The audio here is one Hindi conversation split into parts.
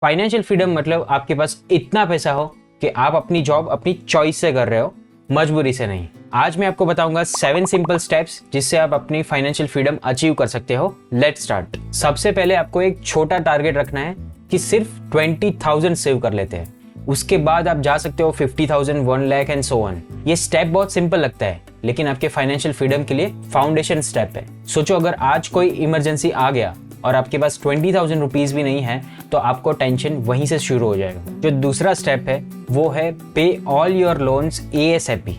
फाइनेंशियल फ्रीडम मतलब आपके पास इतना पैसा हो कि आप अपनी जॉब अपनी चॉइस से कर रहे हो, मजबूरी से नहीं। आज मैं आपको बताऊंगा 7 सिंपल स्टेप्स जिससे आप अपनी फाइनेंशियल फ्रीडम अचीव कर सकते हो। Let's start. सबसे पहले आपको एक छोटा टारगेट रखना है कि सिर्फ 20,000 सेव कर लेते हैं। उसके बाद आप जा सकते हो 50,000, 1 लाख एंड सो ऑन। ये स्टेप बहुत सिंपल लगता है लेकिन आपके फाइनेंशियल फ्रीडम के लिए फाउंडेशन स्टेप है। सोचो अगर आज कोई इमरजेंसी आ गया और आपके पास 20,000 रुपीज भी नहीं है तो आपको टेंशन वहीं से शुरू हो जाएगा। जो दूसरा स्टेप है वो है pay all your loans ASAP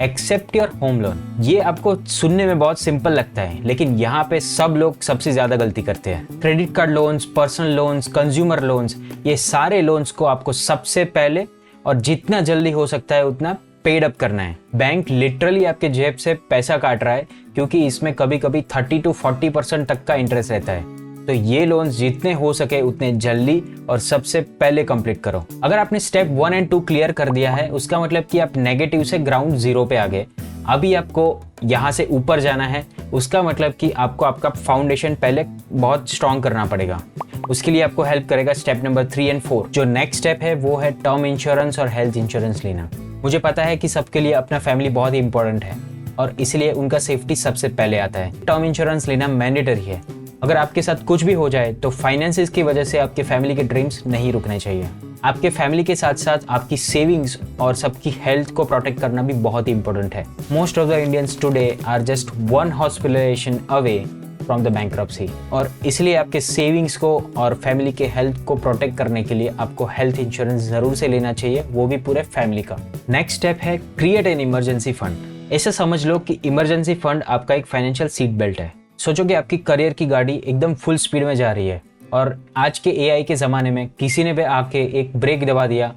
except your home loan. ये आपको सुनने में बहुत सिंपल लगता है लेकिन यहाँ पे सब लोग सबसे ज्यादा गलती करते हैं। Credit card loans, personal loans, consumer loans, ये सारे लोन्स को आपको सबसे पहले और जितना जल्दी हो सकता है उतना पेड अप करना है। बैंक लिटरली आपके जेब से पैसा काट रहा है क्योंकि इसमें कभी कभी 30 to 40% तक का इंटरेस्ट रहता है। तो ये लोन्स जितने हो सके उतने जल्दी और सबसे पहले कंप्लीट करो। अगर आपने स्टेप 1 और 2 क्लियर कर दिया है उसका मतलब कि आप नेगेटिव से ग्राउंड जीरो पे आ गए। अभी आपको यहाँ से ऊपर जाना है, उसका मतलब कि आपको आपका फाउंडेशन पहले बहुत स्ट्रॉन्ग करना पड़ेगा। उसके लिए आपको हेल्प करेगा स्टेप नंबर 3 और 4। जो नेक्स्ट स्टेप है वो है टर्म इंश्योरेंस और हेल्थ इंश्योरेंस लेना। मुझे पता है कि सबके लिए अपना फैमिली बहुत ही इंपॉर्टेंट है और इसलिए उनका सेफ्टी सबसे पहले आता है। टर्म इंश्योरेंस लेना मैंडेटरी है। अगर आपके साथ कुछ भी हो जाए तो फाइनेंसेस की वजह से आपके फैमिली के ड्रीम्स नहीं रुकने चाहिए। आपके फैमिली के साथ साथ आपकी सेविंग्स और सबकी हेल्थ को प्रोटेक्ट करना भी बहुत ही इंपॉर्टेंट है। Most of the Indians today are just 1 hospitalisation away from the bankruptcy और इसलिए आपके सेविंग्स को और फैमिली के हेल्थ को प्रोटेक्ट करने के लिए आपको हेल्थ इंश्योरेंस जरूर से लेना चाहिए, वो भी पूरे फैमिली का। नेक्स्ट स्टेप है क्रिएट एन इमरजेंसी फंड। ऐसा समझ लो कि इमरजेंसी फंड आपका एक फाइनेंशियल सीट बेल्ट है। सोचो कि आपकी करियर की गाड़ी एकदम फुल स्पीड में जा रही है और आज के AI के ज़माने में किसी ने भी आके एक ब्रेक दबा दिया,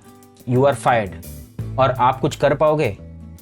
यू आर फायर्ड और आप कुछ कर पाओगे?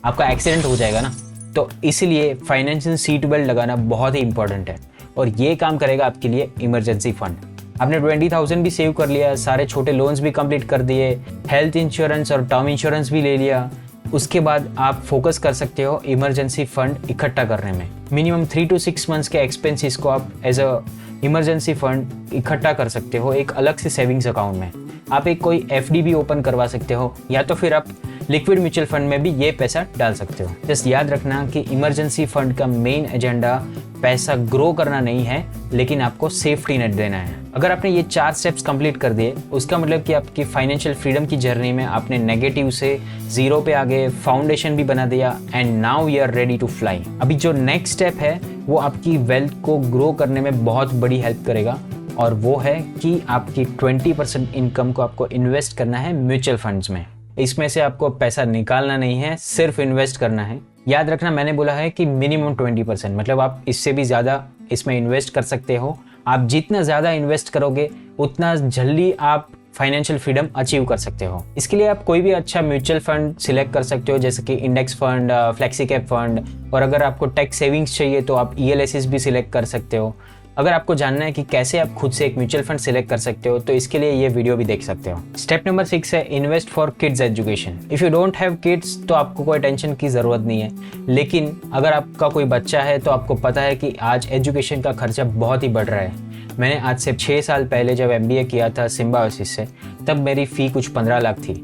आपका एक्सीडेंट हो जाएगा ना। तो इसलिए फाइनेंशियल सीट बेल्ट लगाना बहुत ही इंपॉर्टेंट है और ये काम करेगा आपके लिए इमरजेंसी फंड। आपने 20,000 भी सेव कर लिया, सारे छोटे लोन्स भी कंप्लीट कर दिए, हेल्थ इंश्योरेंस और टर्म इंश्योरेंस भी ले लिया। उसके बाद आप फोकस कर सकते हो इमरजेंसी फंड इकट्ठा करने में। मिनिमम 3 to 6 मंथ्स के एक्सपेंसेस को आप एज अ इमरजेंसी फंड इकट्ठा कर सकते हो एक अलग से सेविंग्स अकाउंट में। आप एक कोई FD भी ओपन करवा सकते हो या तो फिर आप लिक्विड म्यूचुअल फंड में भी ये पैसा डाल सकते हो। जस्ट याद रखना कि इमरजेंसी फंड का मेन एजेंडा पैसा ग्रो करना नहीं है लेकिन आपको सेफ्टी नेट देना है। अगर आपने ये 4 स्टेप्स कंप्लीट कर दिए उसका मतलब कि आपकी फाइनेंशियल फ्रीडम की जर्नी में आपने नेगेटिव से जीरो पे आ गए, फाउंडेशन भी बना दिया and now you are ready to fly. अभी जो नेक्स्ट स्टेप है वो आपकी वेल्थ को ग्रो करने में बहुत बड़ी हेल्प करेगा और वो है कि आपकी 20% इनकम को आपको इन्वेस्ट करना है म्यूचुअल फंड्स में। इसमें से आपको पैसा निकालना नहीं है, सिर्फ इन्वेस्ट करना है। याद रखना मैंने बोला है कि मिनिमम 20%, मतलब आप इससे भी ज़्यादा इसमें इन्वेस्ट कर सकते हो। आप जितना ज़्यादा इन्वेस्ट करोगे उतना जल्दी आप फाइनेंशियल फ्रीडम अचीव कर सकते हो। इसके लिए आप कोई भी अच्छा म्यूचुअल फंड सिलेक्ट कर सकते हो जैसे कि index fund, flexi cap fund, और अगर आपको टैक्स सेविंग्स चाहिए तो आप ELSS भी सिलेक्ट कर सकते हो। अगर आपको जानना है कि कैसे आप खुद से एक म्यूचुअल फंड सिलेक्ट कर सकते हो तो इसके लिए ये वीडियो भी देख सकते हो। स्टेप नंबर 6 है invest for kids education. If you don't have kids तो आपको कोई टेंशन की ज़रूरत नहीं है, लेकिन अगर आपका कोई बच्चा है तो आपको पता है कि आज एजुकेशन का खर्चा बहुत ही बढ़ रहा है। मैंने आज से 6 साल पहले जब MBA किया था सिम्बायोसिस से, तब मेरी फ़ी कुछ 15 लाख थी।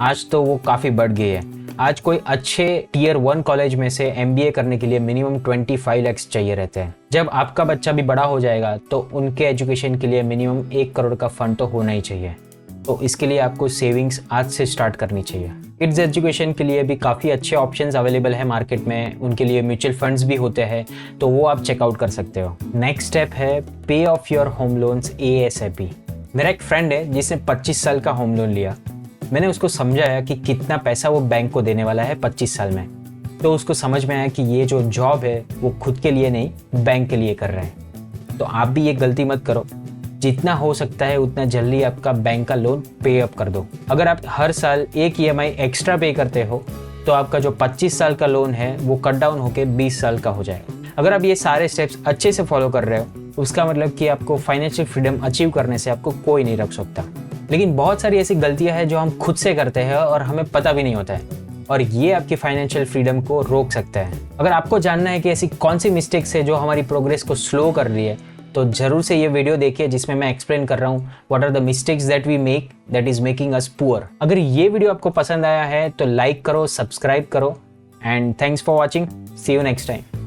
आज तो वो काफ़ी बढ़ गई है। आज कोई अच्छे Tier 1 कॉलेज में से MBA करने के लिए मिनिमम 25 लाख चाहिए रहते हैं। जब आपका बच्चा भी बड़ा हो जाएगा तो उनके एजुकेशन के लिए मिनिमम 1 करोड़ का फंड तो होना ही चाहिए। तो इसके लिए आपको सेविंग्स आज से स्टार्ट करनी चाहिए। किड्स एजुकेशन के लिए भी काफ़ी अच्छे ऑप्शंस अवेलेबल है मार्केट में, उनके लिए म्यूचुअल फंड्स भी होते हैं तो वो आप चेकआउट कर सकते हो। नेक्स्ट स्टेप है पे of your home loans ASAP। मेरा एक फ्रेंड है जिसने 25 साल का होम लोन लिया। मैंने उसको समझाया कि कितना पैसा वो बैंक को देने वाला है 25 साल में, तो उसको समझ में आया कि ये जो जॉब है वो खुद के लिए नहीं बैंक के लिए कर रहे हैं। तो आप भी ये गलती मत करो, जितना हो सकता है उतना जल्दी आपका बैंक का लोन पे अप कर दो। अगर आप हर साल एक EMI एक्स्ट्रा पे करते हो तो आपका जो 25 साल का लोन है वो कट डाउन होकर 20 साल का हो जाएगा। अगर आप ये सारे स्टेप्स अच्छे से फॉलो कर रहे हो उसका मतलब कि आपको फाइनेंशियल फ्रीडम अचीव करने से आपको कोई नहीं रोक सकता। लेकिन बहुत सारी ऐसी गलतियां हैं जो हम खुद से करते हैं और हमें पता भी नहीं होता है और ये आपकी फाइनेंशियल फ्रीडम को रोक सकता है। अगर आपको जानना है कि ऐसी कौन सी मिस्टेक्स है जो हमारी प्रोग्रेस को स्लो कर रही है तो जरूर से ये वीडियो देखिए जिसमें मैं एक्सप्लेन कर रहा हूँ what are the mistakes that we make that is making us poor. अगर ये वीडियो आपको पसंद आया है तो लाइक करो, सब्सक्राइब करो and thanks for watching. See you next time.